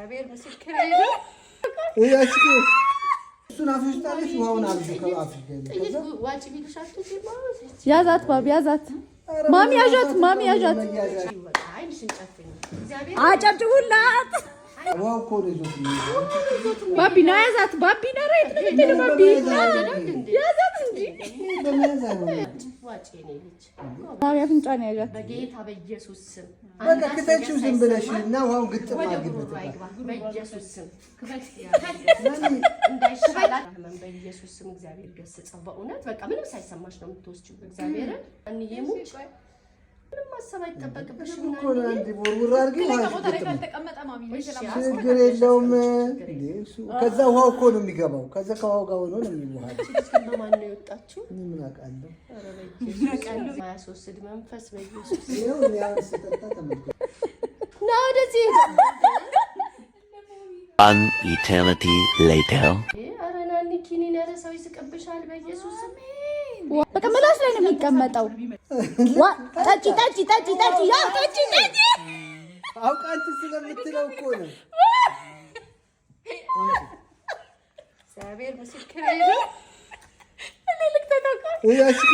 እግዚአብሔር ምስክሬ ነው። እያስኪ እሱን አፍሽታለሽ ውሃውን አብሽ ከአፍሽ ዋጭ ቢልሻቱ ያዛት ባብ ያዛት ማሚ ያዣት ማሚ ያዣት አይንሽን ጨፍኝ እግዚአብሔር አጨብጭቡላት ዋው እኮ ነው ባቢ ና ያዛት ባቢ ና ራይት ነው እንዴ ባቢ ያዛት እንጂ ዋጭ የኔ ልጅ ማሚ አፍንጫን ያዣት በጌታ በኢየሱስ ስም በቃ ከተችው ዝም ብለሽና ውሃው ግጥም አድርግበት በኢየሱስ ስም እንዳይሻላት በኢየሱስ ስም እግዚአብሔር ገስጸው በእውነት በቃ ምንም ሳይሰማሽ ነው የምትወስጂው እግዚአብሔርን አንዬሙ ምንም ማሰብ አይጠበቅብሽም እኮ ነው እንዴ ቦርቡር አድርጊ ችግር የለውም ከዛ ውሃው እኮ ነው የሚገባው ከዛ ከውሃው ጋር ሆኖ ነው የሚዋሃደው በማን ነው የወጣችው ምን አውቃለሁ ኧረ በኢየሱስ ማያስወስድ መንፈስ በኢየሱስ ይኸው ያው ሰጠታ ተመልከቱ ና ወደዚህ An eternity later ኧረ ናኒ ኪኒን ኧረ ሰው ይስቅብሻል በኢየሱስ ስም በቃ ምላስ ላይ ነው የሚቀመጠው ጠጪ ጠጪ ጠጪ ጠጪ ያ ጠጪ ጠጪ አውቃንቺ ስለምትለው እኮ ነው እግዚአብሔር ምስክሬ ነው እኔ ልክተታካ እያስኪ